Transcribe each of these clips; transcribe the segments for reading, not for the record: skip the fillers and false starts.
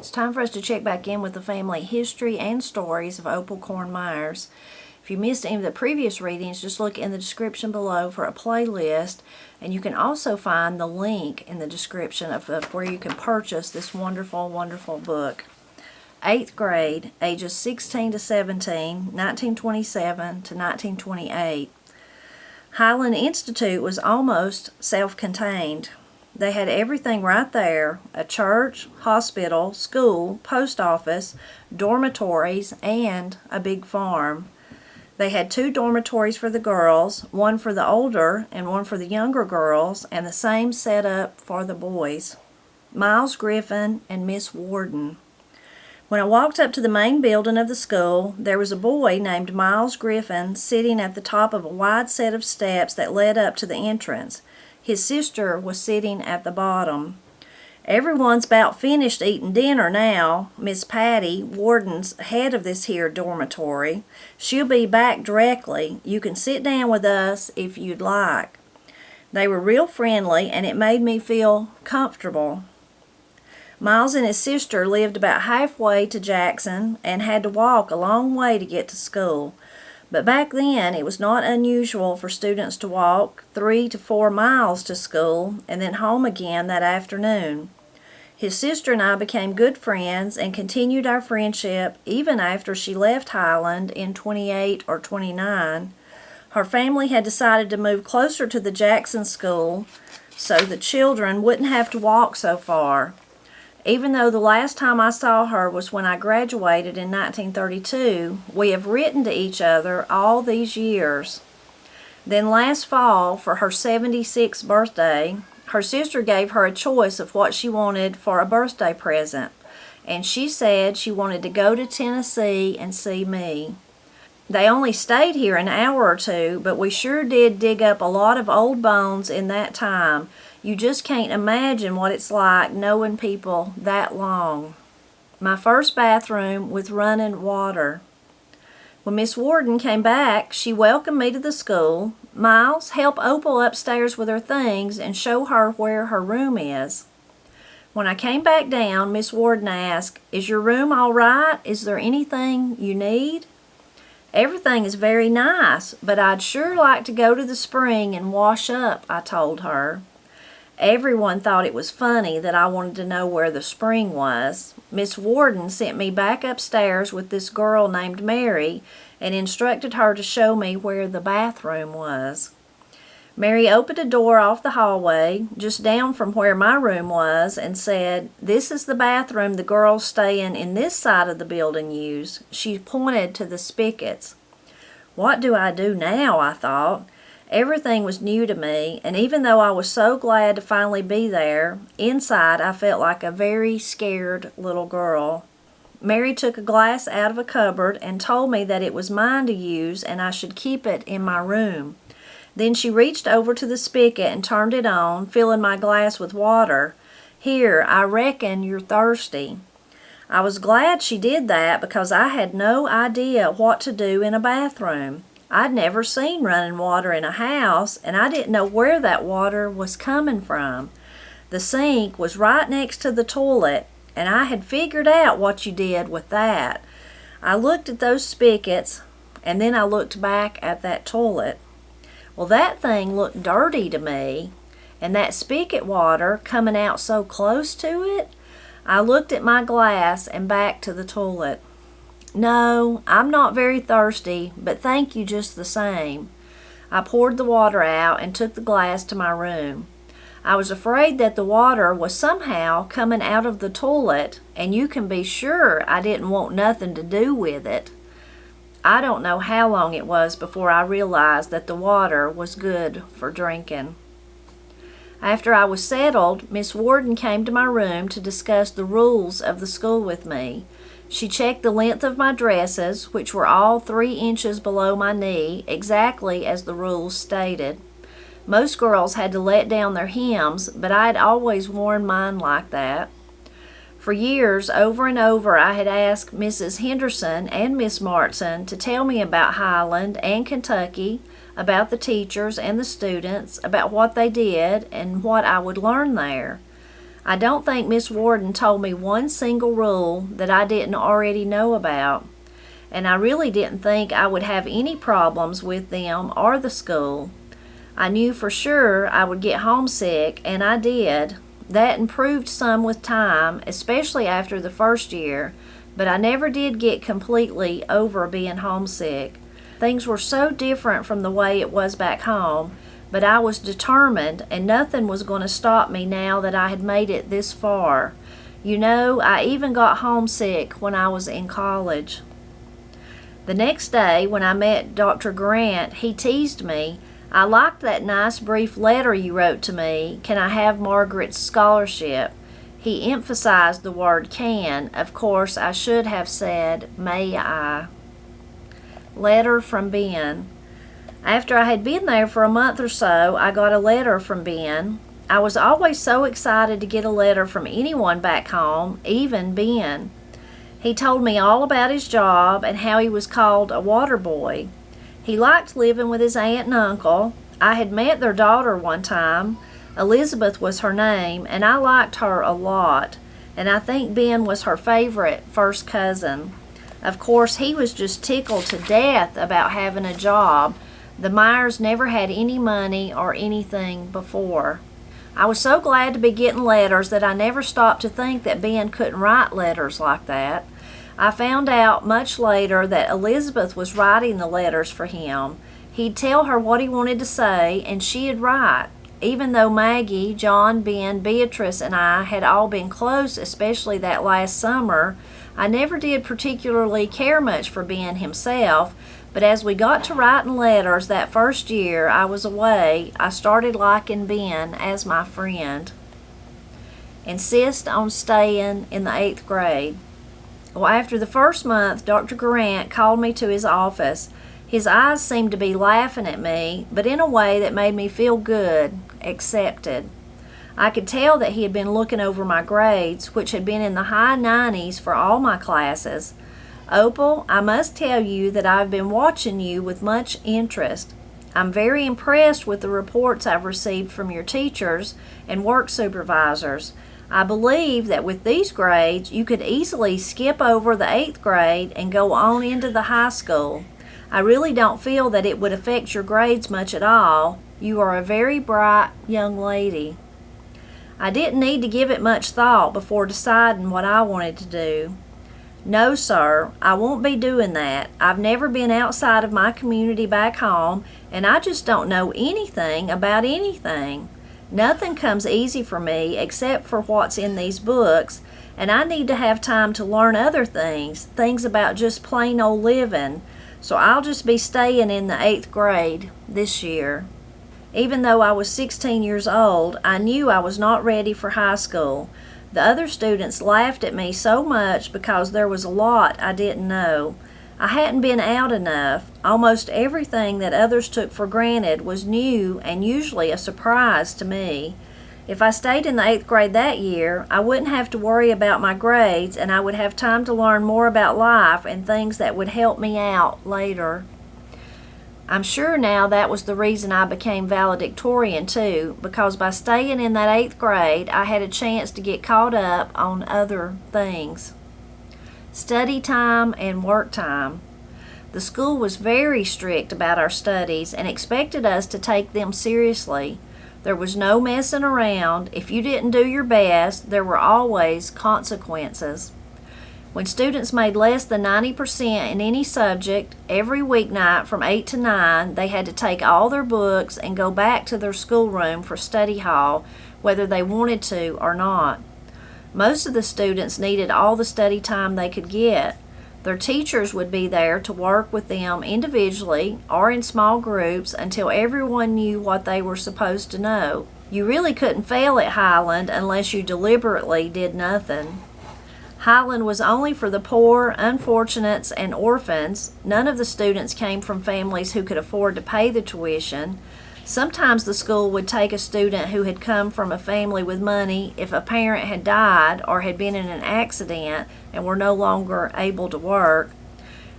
It's time for us to check back in with the family history and stories of Opal Corn Myers. If you missed any of the previous readings, just look in the description below for a playlist, and you can also find the link in the description of where you can purchase this wonderful, wonderful book. 8th grade, ages 16 to 17, 1927 to 1928. Highland Institute was almost self-contained. They had everything right there: a church, hospital, school, post office, dormitories, and a big farm. They had 2 dormitories for the girls, one for the older and one for the younger girls, and the same setup for the boys. Miles Griffin and Miss Warden. When I walked up to the main building of the school, there was a boy named Miles Griffin sitting at the top of a wide set of steps that led up to the entrance. His sister was sitting at the bottom. Everyone's about finished eating dinner now. Miss Patty, warden's head of this here dormitory. She'll be back directly. You can sit down with us if you'd like. They were real friendly, and it made me feel comfortable. Miles and his sister lived about halfway to Jackson and had to walk a long way to get to school. But back then, it was not unusual for students to walk 3 to 4 miles to school and then home again that afternoon. His sister and I became good friends and continued our friendship even after she left Highland in 28 or 29. Her family had decided to move closer to the Jackson school so the children wouldn't have to walk so far. Even though the last time I saw her was when I graduated in 1932, we have written to each other all these years. Then last fall, for her 76th birthday, her sister gave her a choice of what she wanted for a birthday present, and she said she wanted to go to Tennessee and see me. They only stayed here an hour or 2, but we sure did dig up a lot of old bones in that time. You just can't imagine what it's like knowing people that long. My first bathroom with running water. When Miss Warden came back, she welcomed me to the school. Miles, help Opal upstairs with her things and show her where her room is. When I came back down, Miss Warden asked, "Is your room all right? Is there anything you need?" "Everything is very nice, but I'd sure like to go to the spring and wash up," I told her. Everyone thought it was funny that I wanted to know where the spring was. Miss Warden sent me back upstairs with this girl named Mary and instructed her to show me where the bathroom was. Mary opened a door off the hallway, just down from where my room was, and said, "This is the bathroom the girls staying in this side of the building use." She pointed to the spigots. What do I do now, I thought. Everything was new to me, and even though I was so glad to finally be there, inside I felt like a very scared little girl. Mary took a glass out of a cupboard and told me that it was mine to use and I should keep it in my room. Then she reached over to the spigot and turned it on, filling my glass with water. "Here, I reckon you're thirsty." I was glad she did that because I had no idea what to do in a bathroom. I'd never seen running water in a house, and I didn't know where that water was coming from. The sink was right next to the toilet, and I had figured out what you did with that. I looked at those spigots, and then I looked back at that toilet. Well, that thing looked dirty to me, and that spigot water coming out so close to it. I looked at my glass and back to the toilet. "No, I'm not very thirsty, but thank you just the same." I poured the water out and took the glass to my room. I was afraid that the water was somehow coming out of the toilet, and you can be sure I didn't want nothing to do with it. I don't know how long it was before I realized that the water was good for drinking. After I was settled, Miss Warden came to my room to discuss the rules of the school with me. She checked the length of my dresses, which were all 3 inches below my knee, exactly as the rules stated. Most girls had to let down their hems, but I had always worn mine like that. For years, over and over, I had asked Mrs. Henderson and Miss Martson to tell me about Highland and Kentucky, about the teachers and the students, about what they did, and what I would learn there. I don't think Miss Warden told me one single rule that I didn't already know about, and I really didn't think I would have any problems with them or the school. I knew for sure I would get homesick, and I did. That improved some with time, especially after the first year, but I never did get completely over being homesick. Things were so different from the way it was back home, but I was determined, and nothing was going to stop me now that I had made it this far. You know, I even got homesick when I was in college. The next day, when I met Dr. Grant, he teased me. "I liked that nice brief letter you wrote to me. Can I have Margaret's scholarship?" He emphasized the word can. Of course, I should have said, "May I?" Letter from Ben. After I had been there for a month or so, I got a letter from Ben. I was always so excited to get a letter from anyone back home, even Ben. He told me all about his job and how he was called a water boy. He liked living with his aunt and uncle. I had met their daughter one time. Elizabeth was her name, and I liked her a lot, and I think Ben was her favorite first cousin. Of course, he was just tickled to death about having a job. The Myers never had any money or anything before. I was so glad to be getting letters that I never stopped to think that Ben couldn't write letters like that. I found out much later that Elizabeth was writing the letters for him. He'd tell her what he wanted to say, and she'd write. Even though Maggie, John, Ben, Beatrice, and I had all been close, especially that last summer, I never did particularly care much for Ben himself, but as we got to writing letters that first year I was away, I started liking Ben as my friend. Insist on staying in the 8th grade. Well, after the first month, Dr. Grant called me to his office. His eyes seemed to be laughing at me, but in a way that made me feel good, accepted. I could tell that he had been looking over my grades, which had been in the high 90s for all my classes. "Opal, I must tell you that I've been watching you with much interest. I'm very impressed with the reports I've received from your teachers and work supervisors. I believe that with these grades, you could easily skip over the 8th grade and go on into the high school. I really don't feel that it would affect your grades much at all. You are a very bright young lady." I didn't need to give it much thought before deciding what I wanted to do. "No, sir, I won't be doing that. I've never been outside of my community back home, and I just don't know anything about anything. Nothing comes easy for me except for what's in these books, and I need to have time to learn other things about just plain old living, so I'll just be staying in the 8th grade this year." Even though I was 16 years old, I knew I was not ready for high school. The other students laughed at me so much because there was a lot I didn't know. I hadn't been out enough. Almost everything that others took for granted was new and usually a surprise to me. If I stayed in the 8th grade that year, I wouldn't have to worry about my grades, and I would have time to learn more about life and things that would help me out later. I'm sure now that was the reason I became valedictorian too, because by staying in that 8th grade, I had a chance to get caught up on other things. Study time and work time. The school was very strict about our studies and expected us to take them seriously. There was no messing around. If you didn't do your best, there were always consequences. When students made less than 90% in any subject, every weeknight from 8 to 9, they had to take all their books and go back to their schoolroom for study hall, whether they wanted to or not. Most of the students needed all the study time they could get. Their teachers would be there to work with them individually or in small groups until everyone knew what they were supposed to know. You really couldn't fail at Highland unless you deliberately did nothing. Highland was only for the poor, unfortunates, and orphans. None of the students came from families who could afford to pay the tuition. Sometimes the school would take a student who had come from a family with money if a parent had died or had been in an accident and were no longer able to work.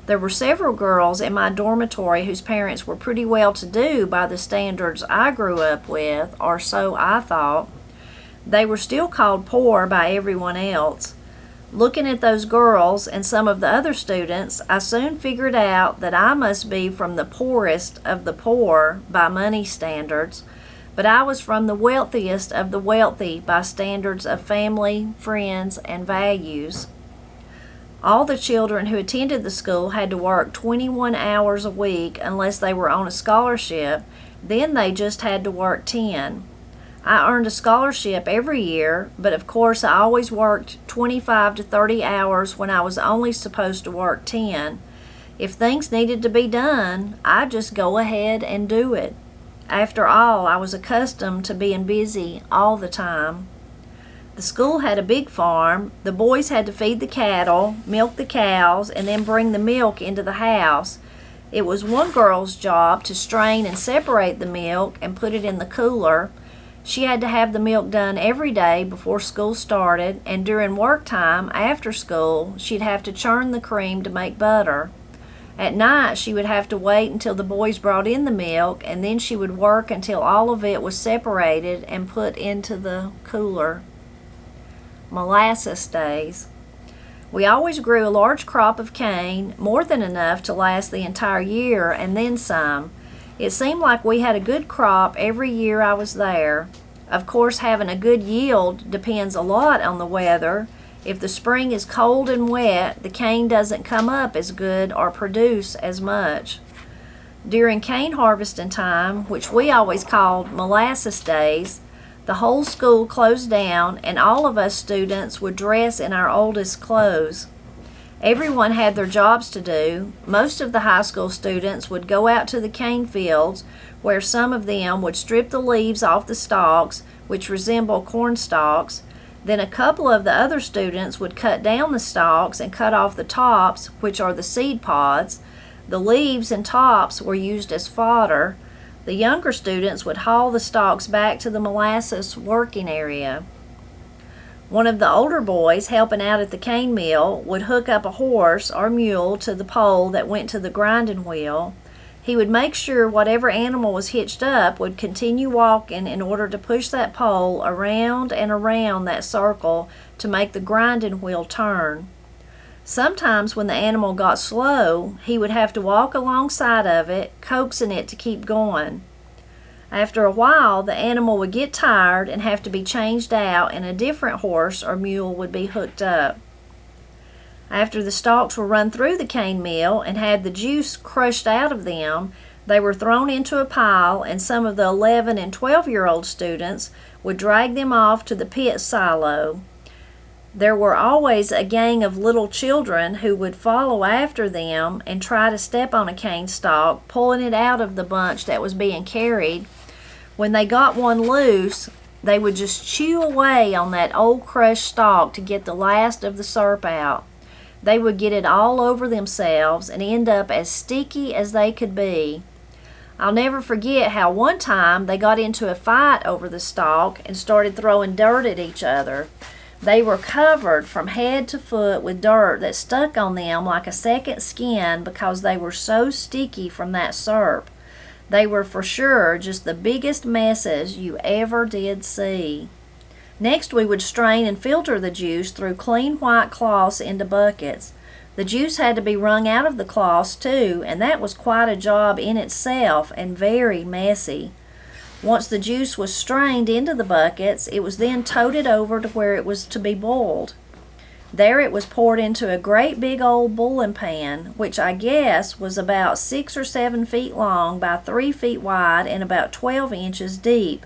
There were several girls in my dormitory whose parents were pretty well-to-do by the standards I grew up with, or so I thought. They were still called poor by everyone else. Looking at those girls and some of the other students, I soon figured out that I must be from the poorest of the poor by money standards, but I was from the wealthiest of the wealthy by standards of family, friends, and values. All the children who attended the school had to work 21 hours a week unless they were on a scholarship. Then they just had to work 10. I earned a scholarship every year, but of course I always worked 25 to 30 hours when I was only supposed to work 10. If things needed to be done, I'd just go ahead and do it. After all, I was accustomed to being busy all the time. The school had a big farm. The boys had to feed the cattle, milk the cows, and then bring the milk into the house. It was one girl's job to strain and separate the milk and put it in the cooler. She had to have the milk done every day before school started, and during work time after school, she'd have to churn the cream to make butter. At night, she would have to wait until the boys brought in the milk, and then she would work until all of it was separated and put into the cooler. Molasses days. We always grew a large crop of cane, more than enough to last the entire year and then some. It seemed like we had a good crop every year I was there. Of course, having a good yield depends a lot on the weather. If the spring is cold and wet, the cane doesn't come up as good or produce as much. During cane harvesting time, which we always called molasses days, the whole school closed down and all of us students would dress in our oldest clothes. Everyone had their jobs to do. Most of the high school students would go out to the cane fields, where some of them would strip the leaves off the stalks, which resemble corn stalks. Then a couple of the other students would cut down the stalks and cut off the tops, which are the seed pods. The leaves and tops were used as fodder. The younger students would haul the stalks back to the molasses working area. One of the older boys helping out at the cane mill would hook up a horse or mule to the pole that went to the grinding wheel. He would make sure whatever animal was hitched up would continue walking in order to push that pole around and around that circle to make the grinding wheel turn. Sometimes when the animal got slow, he would have to walk alongside of it, coaxing it to keep going. After a while, the animal would get tired and have to be changed out, and a different horse or mule would be hooked up. After the stalks were run through the cane mill and had the juice crushed out of them, they were thrown into a pile, and some of the 11 and 12-year-old students would drag them off to the pit silo. There were always a gang of little children who would follow after them and try to step on a cane stalk, pulling it out of the bunch that was being carried. When they got one loose, they would just chew away on that old crushed stalk to get the last of the syrup out. They would get it all over themselves and end up as sticky as they could be. I'll never forget how one time they got into a fight over the stalk and started throwing dirt at each other. They were covered from head to foot with dirt that stuck on them like a second skin because they were so sticky from that syrup. They were for sure just the biggest messes you ever did see. Next, we would strain and filter the juice through clean white cloths into buckets. The juice had to be wrung out of the cloths too, and that was quite a job in itself and very messy. Once the juice was strained into the buckets, it was then toted over to where it was to be boiled. There it was poured into a great big old boiling pan, which I guess was about 6 or 7 feet long by 3 feet wide and about 12 inches deep.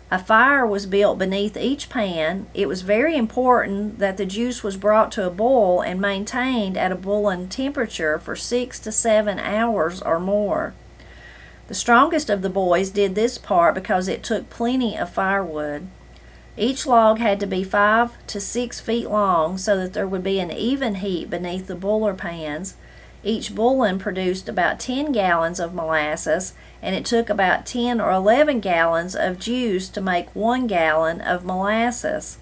A fire was built beneath each pan. It was very important that the juice was brought to a boil and maintained at a boiling temperature for 6 to 7 hours or more. The strongest of the boys did this part because it took plenty of firewood. Each log had to be 5 to 6 feet long so that there would be an even heat beneath the boiler pans. Each boiling produced about 10 gallons of molasses, and it took about 10 or 11 gallons of juice to make 1 gallon of molasses.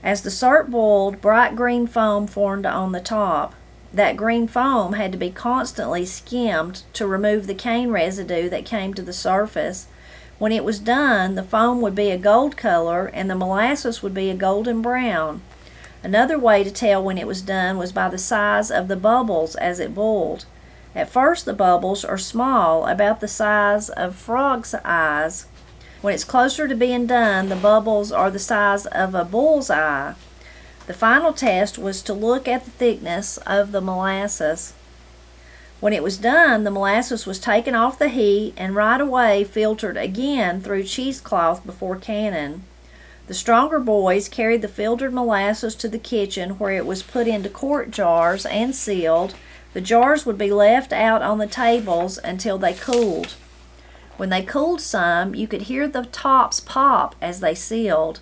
As the syrup boiled, bright green foam formed on the top. That green foam had to be constantly skimmed to remove the cane residue that came to the surface. When it was done, the foam would be a gold color and the molasses would be a golden brown. Another way to tell when it was done was by the size of the bubbles as it boiled. At first, the bubbles are small, about the size of frogs' eyes. When it's closer to being done, the bubbles are the size of a bull's eye. The final test was to look at the thickness of the molasses. When it was done, the molasses was taken off the heat and right away filtered again through cheesecloth before canning. The stronger boys carried the filtered molasses to the kitchen where it was put into quart jars and sealed. The jars would be left out on the tables until they cooled. When they cooled some, you could hear the tops pop as they sealed.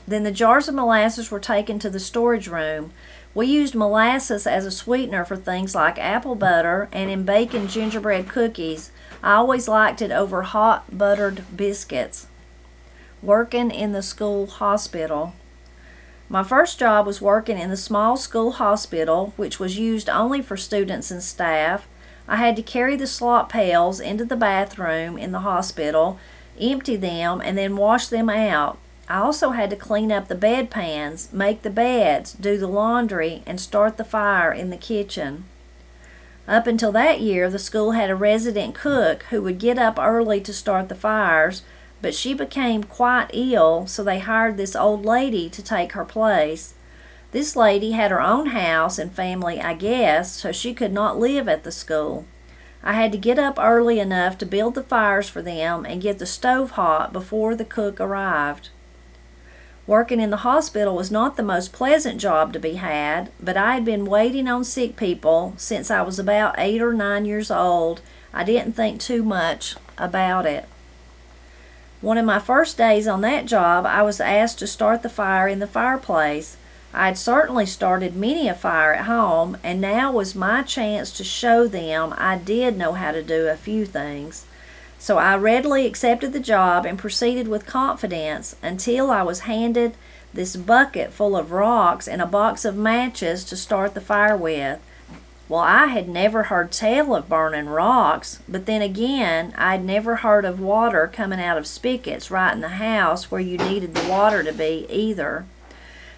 Then the jars of molasses were taken to the storage room. We used molasses as a sweetener for things like apple butter and in baking gingerbread cookies. I always liked it over hot buttered biscuits. Working in the school hospital. My first job was working in the small school hospital, which was used only for students and staff. I had to carry the slop pails into the bathroom in the hospital, empty them, and then wash them out. I also had to clean up the bedpans, make the beds, do the laundry, and start the fire in the kitchen. Up until that year, the school had a resident cook who would get up early to start the fires, but she became quite ill, so they hired this old lady to take her place. This lady had her own house and family, I guess, so she could not live at the school. I had to get up early enough to build the fires for them and get the stove hot before the cook arrived. Working in the hospital was not the most pleasant job to be had, but I had been waiting on sick people since I was about 8 or 9 years old. I didn't think too much about it. One of my first days on that job, I was asked to start the fire in the fireplace. I had certainly started many a fire at home, and now was my chance to show them I did know how to do a few things. So I readily accepted the job and proceeded with confidence until I was handed this bucket full of rocks and a box of matches to start the fire with. Well, I had never heard tell of burning rocks, but then again, I'd never heard of water coming out of spigots right in the house where you needed the water to be either.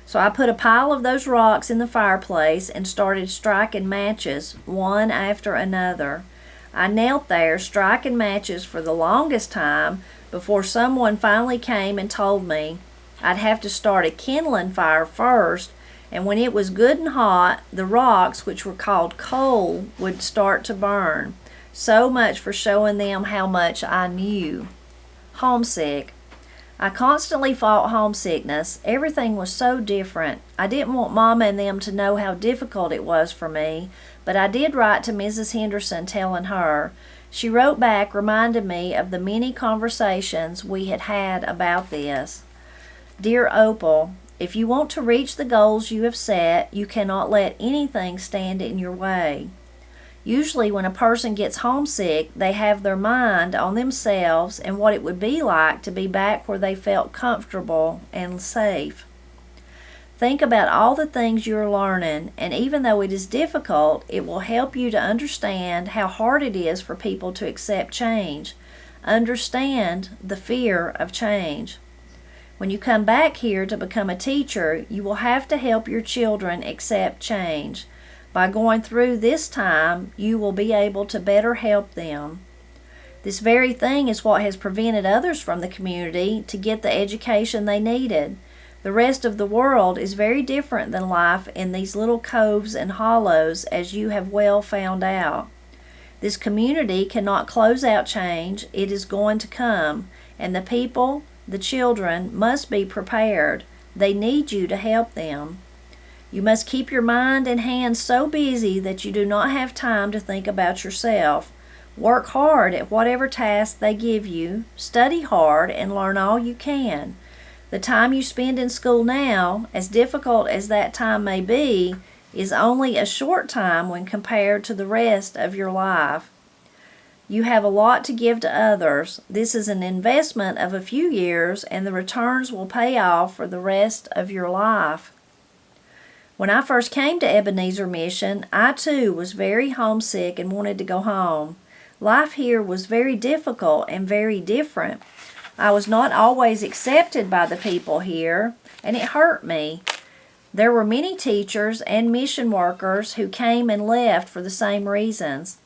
So I put a pile of those rocks in the fireplace and started striking matches, one after another. I knelt there striking matches for the longest time before someone finally came and told me I'd have to start a kindling fire first, and when it was good and hot, the rocks, which were called coal, would start to burn. So much for showing them how much I knew. Homesick. I constantly fought homesickness. Everything was so different. I didn't want Mama and them to know how difficult it was for me, but I did write to Mrs. Henderson telling her. She wrote back, reminded me of the many conversations we had had about this. Dear Opal, if you want to reach the goals you have set, you cannot let anything stand in your way. Usually when a person gets homesick, they have their mind on themselves and what it would be like to be back where they felt comfortable and safe. Think about all the things you're learning, and even though it is difficult, it will help you to understand how hard it is for people to accept change. Understand the fear of change. When you come back here to become a teacher, you will have to help your children accept change. By going through this time, you will be able to better help them. This very thing is what has prevented others from the community to get the education they needed. The rest of the world is very different than life in these little coves and hollows, as you have well found out. This community cannot close out change. It is going to come, and the people, the children, must be prepared. They need you to help them. You must keep your mind and hands so busy that you do not have time to think about yourself. Work hard at whatever task they give you. Study hard and learn all you can. The time you spend in school now, as difficult as that time may be, is only a short time when compared to the rest of your life. You have a lot to give to others. This is an investment of a few years, and the returns will pay off for the rest of your life. When I first came to Ebenezer Mission, I too was very homesick and wanted to go home. Life here was very difficult and very different. I was not always accepted by the people here, and it hurt me. There were many teachers and mission workers who came and left for the same reasons.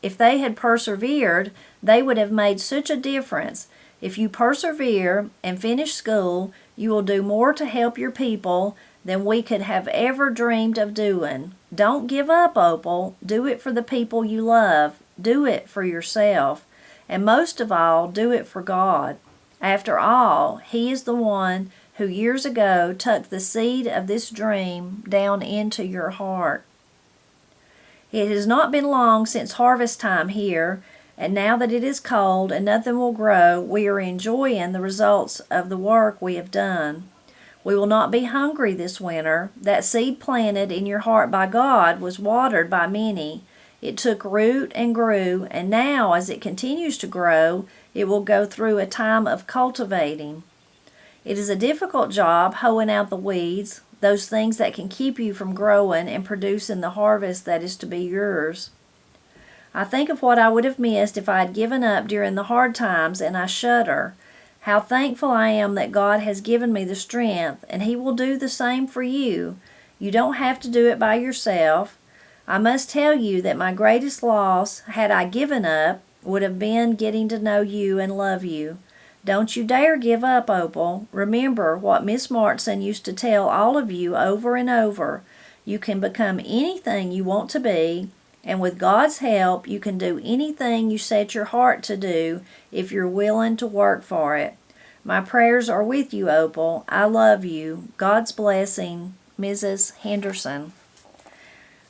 If they had persevered, they would have made such a difference. If you persevere and finish school, you will do more to help your people than we could have ever dreamed of doing. Don't give up, Opal. Do it for the people you love. Do it for yourself. And most of all, do it for God. After all, He is the one who years ago took the seed of this dream down into your heart. It has not been long since harvest time here, and now that it is cold and nothing will grow, we are enjoying the results of the work we have done. We will not be hungry this winter. That seed planted in your heart by God was watered by many. It took root and grew, and now as it continues to grow, it will go through a time of cultivating. It is a difficult job hoeing out the weeds, those things that can keep you from growing and producing the harvest that is to be yours. I think of what I would have missed if I had given up during the hard times, and I shudder. How thankful I am that God has given me the strength, and He will do the same for you. You don't have to do it by yourself. I must tell you that my greatest loss, had I given up, would have been getting to know you and love you. Don't you dare give up, Opal. Remember what Miss Martson used to tell all of you over and over. You can become anything you want to be, and with God's help, you can do anything you set your heart to do if you're willing to work for it. My prayers are with you, Opal. I love you. God's blessing, Mrs. Henderson.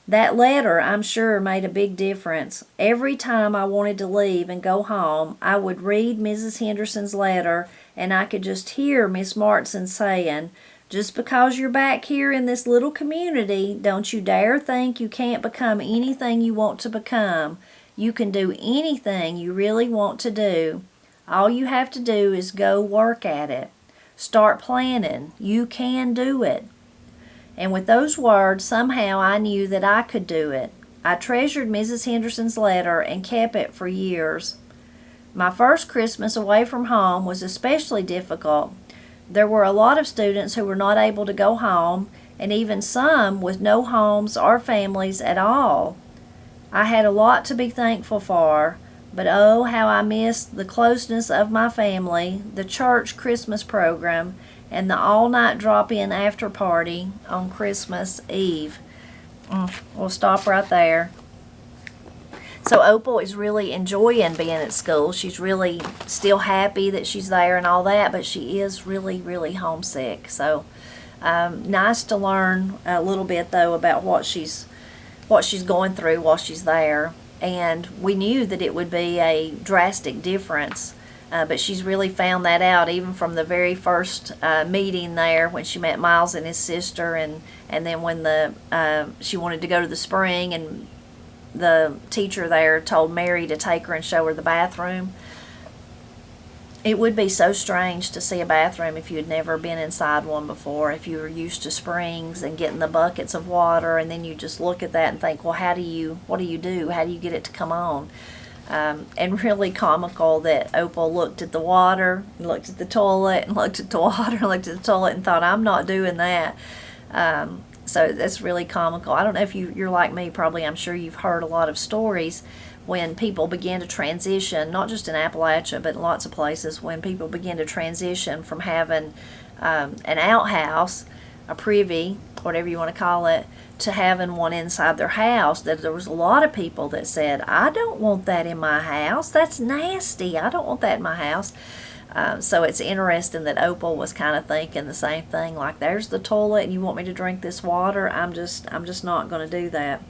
That letter, I'm sure, made a big difference. Every time I wanted to leave and go home, I would read Mrs. Henderson's letter, and I could just hear Miss Martson saying, "Just because you're back here in this little community, don't you dare think you can't become anything you want to become. You can do anything you really want to do. All you have to do is go work at it. Start planning. You can do it." And with those words, somehow I knew that I could do it. I treasured Mrs. Henderson's letter and kept it for years. My first Christmas away from home was especially difficult. There were a lot of students who were not able to go home, and even some with no homes or families at all. I had a lot to be thankful for, but oh, how I missed the closeness of my family, the church Christmas program, and the all-night drop-in after party on Christmas Eve. We'll stop right there. So Opal is really enjoying being at school. She's really still happy that she's there and all that, but she is really, really homesick. So nice to learn a little bit, though, about what she's going through while she's there. And we knew that it would be a drastic difference. But she's really found that out even from the very first meeting there when she met Miles and his sister, and then when she wanted to go to the spring, and the teacher there told Mary to take her and show her the bathroom. It would be so strange to see a bathroom if you had never been inside one before, if you were used to springs and getting the buckets of water, and then you just look at that and think, well, what do you do? How do you get it to come on? And really comical that Opal looked at the water, looked at the toilet, and looked at the water, and looked at the toilet, and thought, I'm not doing that. So that's really comical. I don't know if you're like me, probably. I'm sure you've heard a lot of stories when people begin to transition, not just in Appalachia, but in lots of places, when people begin to transition from having an outhouse, a privy, whatever you want to call it, to having one inside their house, that there was a lot of people that said, I don't want that in my house. That's nasty. I don't want that in my house. So it's interesting that Opal was kind of thinking the same thing, like, there's the toilet and you want me to drink this water? I'm just not going to do that.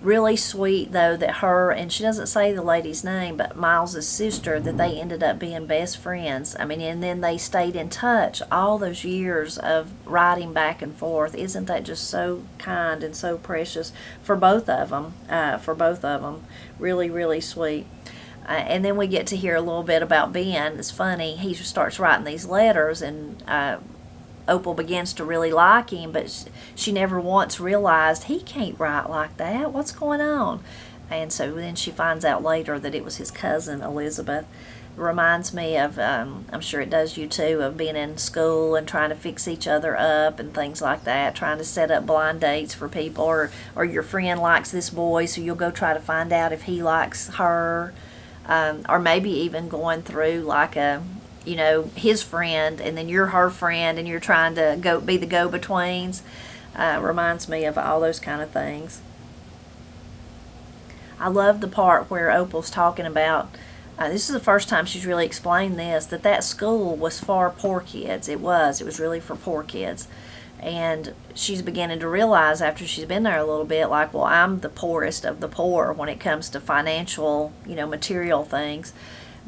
Really sweet, though, that her, and she doesn't say the lady's name, but Miles's sister, that they ended up being best friends. I mean, and then they stayed in touch all those years of writing back and forth. Isn't that just so kind and so precious for both of them? Really, really sweet. And then we get to hear a little bit about Ben. It's funny, he starts writing these letters, and Opal begins to really like him, but she never once realized he can't write like that. What's going on? And so then she finds out later that it was his cousin Elizabeth. reminds me of, I'm sure it does you too, of being in school and trying to fix each other up and things like that, trying to set up blind dates for people, or your friend likes this boy, so you'll go try to find out if he likes her, or maybe even going through like a, his friend, and then you're her friend, and you're trying to be the go-betweens. Reminds me of all those kind of things. I love the part where Opal's talking about, this is the first time she's really explained this, that school was for poor kids. It was really for poor kids. And she's beginning to realize after she's been there a little bit, like, well, I'm the poorest of the poor when it comes to financial, material things.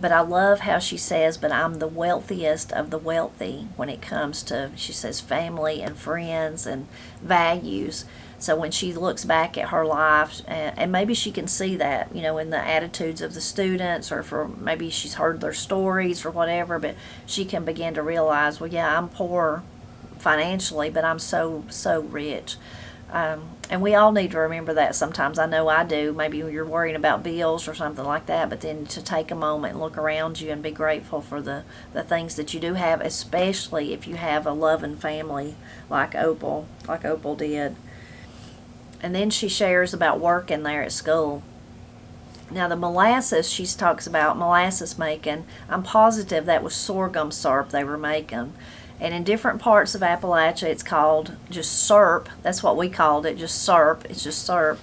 But I love how she says, but I'm the wealthiest of the wealthy when it comes to, she says, family and friends and values. So when she looks back at her life, and maybe she can see that, in the attitudes of the students, or for maybe she's heard their stories or whatever, but she can begin to realize, well, yeah, I'm poor financially, but I'm so rich. And we all need to remember that sometimes. I know I do. Maybe you're worrying about bills or something like that, but then to take a moment and look around you and be grateful for the things that you do have, especially if you have a loving family like Opal did. And then she shares about working there at school. Now the molasses, she talks about molasses making. I'm positive that was sorghum syrup they were making. And in different parts of Appalachia, it's called just syrup. That's what we called it, just syrup. It's just syrup,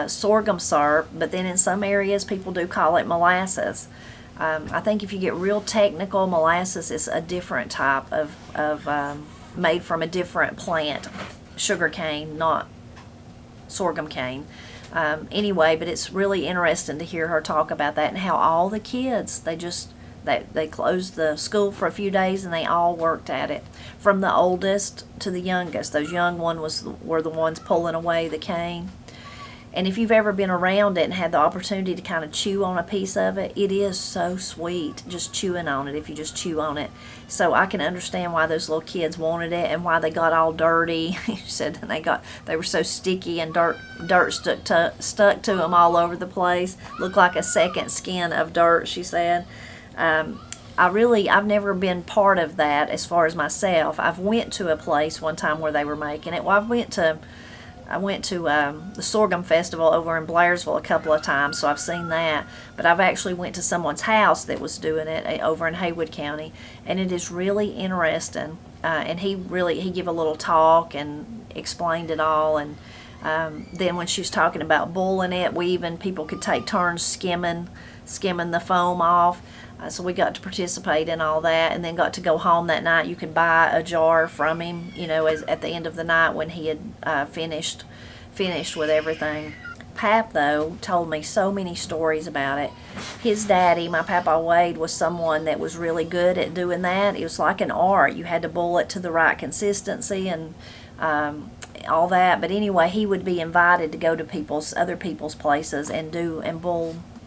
sorghum syrup. But then in some areas, people do call it molasses. I think if you get real technical, molasses is a different type of made from a different plant, sugar cane, not sorghum cane. Anyway, but it's really interesting to hear her talk about that and how all the kids, they closed the school for a few days and they all worked at it, from the oldest to the youngest. Those young ones were the ones pulling away the cane. And if you've ever been around it and had the opportunity to kind of chew on a piece of it, it is so sweet just chewing on it, if you just chew on it. So I can understand why those little kids wanted it and why they got all dirty. She said they were so sticky and dirt stuck to them all over the place. Looked like a second skin of dirt, she said. I've never been part of that as far as myself. I've went to a place one time where they were making it. Well, I went to the Sorghum Festival over in Blairsville a couple of times, so I've seen that. But I've actually went to someone's house that was doing it over in Haywood County, and it is really interesting. And he gave a little talk and explained it all. And then when she was talking about boiling it, people could take turns skimming the foam off. So we got to participate in all that, and then got to go home that night. You could buy a jar from him, at the end of the night when he had finished with everything. Pap, though, told me so many stories about it. His daddy, my Papa Wade, was someone that was really good at doing that. It was like an art. You had to boil it to the right consistency and all that. But anyway, he would be invited to go to other people's places and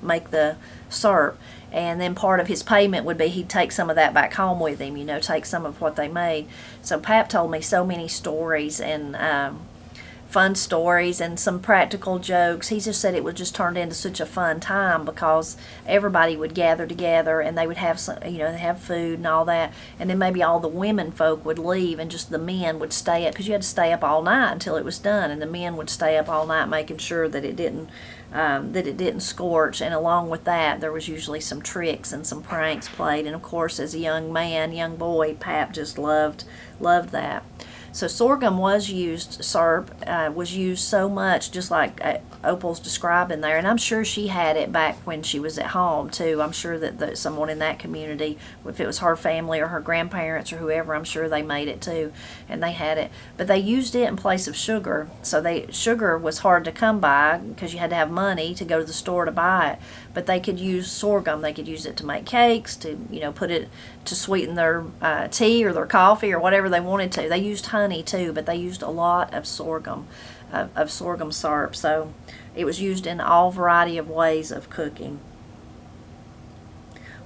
make the syrup. And then part of his payment would be he'd take some of that back home with him, take some of what they made. So Pap told me so many stories and fun stories and some practical jokes. He just said it was just turned into such a fun time because everybody would gather together and they would have have food and all that. And then maybe all the women folk would leave and just the men would stay up, because you had to stay up all night until it was done. And the men would stay up all night making sure that it didn't scorch. And along with that, there was usually some tricks and some pranks played. And of course, as a young boy, Pap just loved that. So sorghum syrup was used so much, just like Opal's describing there. And I'm sure she had it back when she was at home too. I'm sure that someone in that community, if it was her family or her grandparents or whoever, I'm sure they made it too, and they had it. But they used it in place of sugar. So sugar was hard to come by because you had to have money to go to the store to buy it. But they could use sorghum. They could use it to make cakes, to put it to sweeten their tea or their coffee or whatever they wanted to. They used honey too, but they used a lot of sorghum syrup. So it was used in all variety of ways of cooking.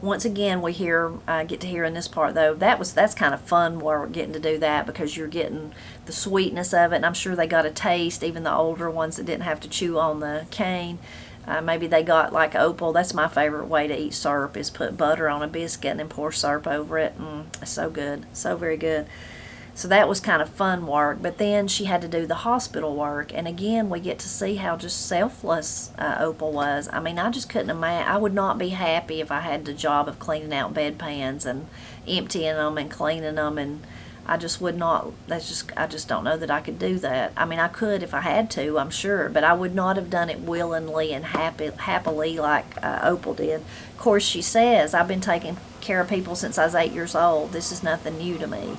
Once again, we get to hear in this part though, that's kind of fun work, getting to do that, because you're getting the sweetness of it, and I'm sure they got a taste, even the older ones that didn't have to chew on the cane. Maybe they got like Opal. That's my favorite way to eat syrup, is put butter on a biscuit and then pour syrup over it. It's so good. So very good. So that was kind of fun work. But then she had to do the hospital work. And again, we get to see how just selfless Opal was. I mean, I just couldn't imagine. I would not be happy if I had the job of cleaning out bedpans and emptying them and cleaning them, and I just would not. I just don't know that I could do that. I mean, I could if I had to, I'm sure, but I would not have done it willingly and happily like Opal did. Of course, she says, I've been taking care of people since I was 8 years old. This is nothing new to me.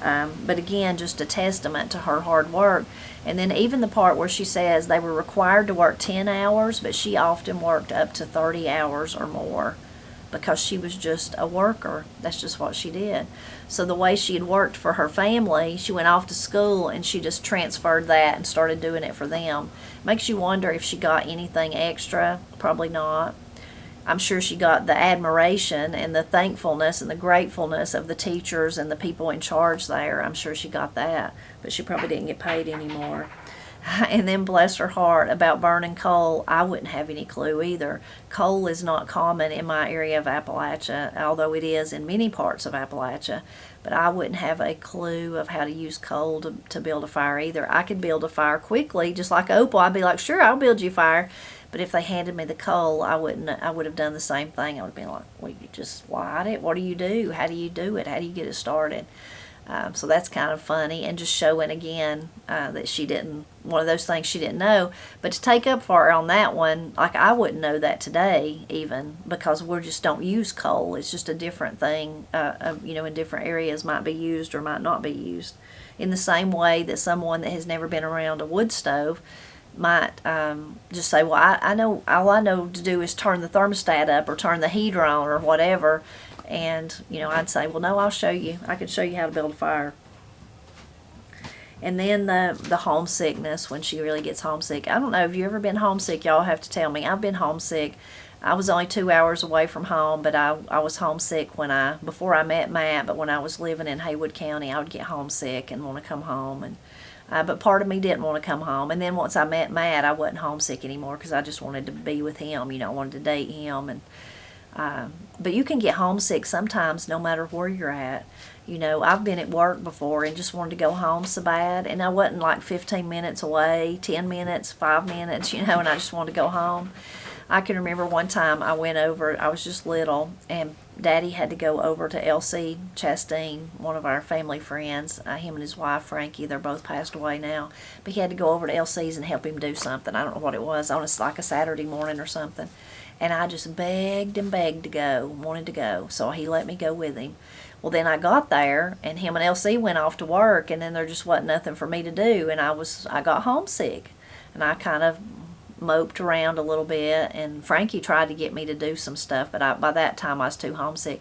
But again, just a testament to her hard work. And then even the part where she says they were required to work 10 hours, but she often worked up to 30 hours or more, because she was just a worker. That's just what she did. So the way she had worked for her family, she went off to school and she just transferred that and started doing it for them. Makes you wonder if she got anything extra. Probably not. I'm sure she got the admiration and the thankfulness and the gratefulness of the teachers and the people in charge there. I'm sure she got that, but she probably didn't get paid anymore. And then, bless her heart, about burning coal, I wouldn't have any clue either. Coal is not common in my area of Appalachia, although it is in many parts of Appalachia. But I wouldn't have a clue of how to use coal to build a fire either. I could build a fire quickly, just like Opal. I'd be like, sure, I'll build you a fire. But if they handed me the coal, I wouldn't. I would have done the same thing. I would have been like, well, you just light it. What do you do? How do you do it? How do you get it started? So that's kind of funny, and just showing again that she didn't, one of those things she didn't know. But to take up for her on that one, like I wouldn't know that today even, because we just don't use coal. It's just a different thing, in different areas might be used or might not be used. In the same way that someone that has never been around a wood stove might just say, well, I know, all I know to do is turn the thermostat up or turn the heater on or whatever. And, I'd say, well, no, I'll show you. I can show you how to build a fire. And then the homesickness, when she really gets homesick. I don't know, have you ever been homesick? Y'all have to tell me. I've been homesick. I was only 2 hours away from home, but I was homesick before I met Matt, but when I was living in Haywood County, I would get homesick and want to come home. And but part of me didn't want to come home. And then once I met Matt, I wasn't homesick anymore because I just wanted to be with him. I wanted to date him. And but you can get homesick sometimes no matter where you're at. I've been at work before and just wanted to go home so bad, and I wasn't like 15 minutes away, 10 minutes, 5 minutes, and I just wanted to go home. I can remember one time I went over, I was just little, and Daddy had to go over to Elsie Chastain, one of our family friends, him and his wife, Frankie, they're both passed away now, but he had to go over to Elsie's and help him do something. I don't know what it was, on like a Saturday morning or something. And I just begged and begged to go, wanted to go, so he let me go with him. Well, then I got there, and him and LC went off to work, and then there just wasn't nothing for me to do, and I got homesick, and I kind of moped around a little bit, and Frankie tried to get me to do some stuff, but by that time I was too homesick.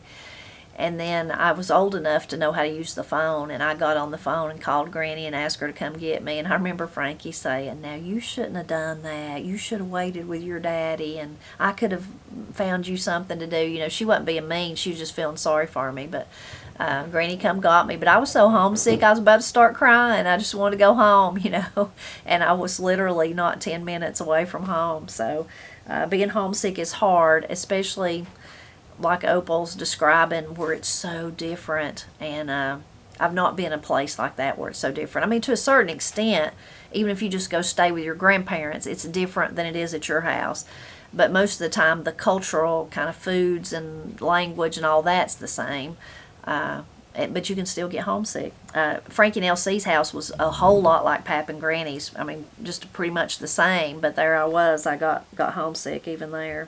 And then I was old enough to know how to use the phone, and I got on the phone and called Granny and asked her to come get me. And I remember Frankie saying, now you shouldn't have done that. You should have waited with your daddy, and I could have found you something to do. She wasn't being mean. She was just feeling sorry for me. But Granny come got me. But I was so homesick, I was about to start crying. I just wanted to go home, And I was literally not 10 minutes away from home. So being homesick is hard, especially like Opal's describing, where it's so different. And I've not been in a place like that where it's so different. I mean, to a certain extent, even if you just go stay with your grandparents, it's different than it is at your house. But most of the time, the cultural kind of foods and language and all that's the same. But you can still get homesick. Frankie and Elsie's house was a whole lot like Pap and Granny's. I mean, just pretty much the same. But there I was. I got homesick even there.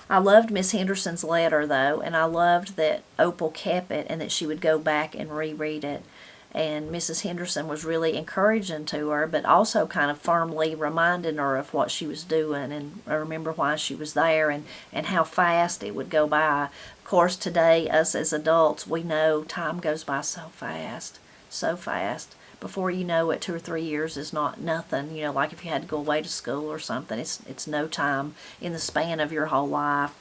I loved Miss Henderson's letter, though, and I loved that Opal kept it and that she would go back and reread it. And Mrs. Henderson was really encouraging to her, but also kind of firmly reminding her of what she was doing and remember why she was there and how fast it would go by. Of course, today, us as adults, we know time goes by so fast, so fast. Before you know it, 2 or 3 years is not nothing. Like if you had to go away to school or something, it's no time in the span of your whole life.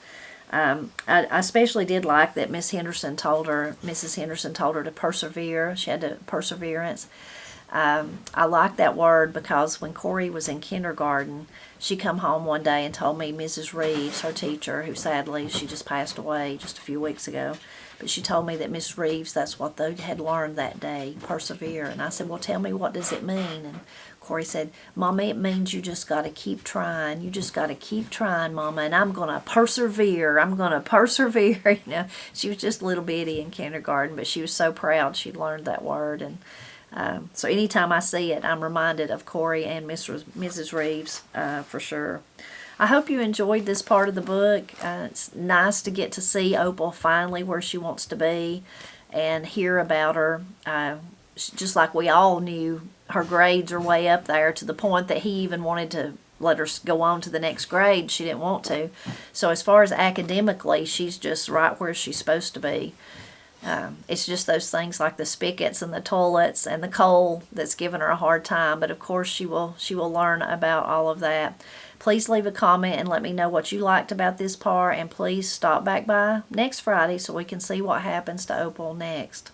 I especially did like that Mrs. Henderson told her to persevere. She had perseverance. I like that word because when Corey was in kindergarten, she come home one day and told me Mrs. Reeves, her teacher, who sadly she just passed away just a few weeks ago, but she told me that Miss Reeves, that's what they had learned that day, persevere. And I said, well, tell me, what does it mean? And Corey said, Mama, it means you just got to keep trying. You just got to keep trying, Mama, and I'm going to persevere. I'm going to persevere. You know, she was just a little bitty in kindergarten, but she was so proud she'd learned that word. And so anytime I see it, I'm reminded of Corey and Mrs. Reeves for sure. I hope you enjoyed this part of the book. It's nice to get to see Opal finally where she wants to be and hear about her. Just like we all knew, her grades are way up there to the point that he even wanted to let her go on to the next grade. She didn't want to. So as far as academically, she's just right where she's supposed to be. It's just those things like the spigots and the toilets and the coal that's giving her a hard time. But of course she will learn about all of that. Please leave a comment and let me know what you liked about this part. And please stop back by next Friday so we can see what happens to Opal next.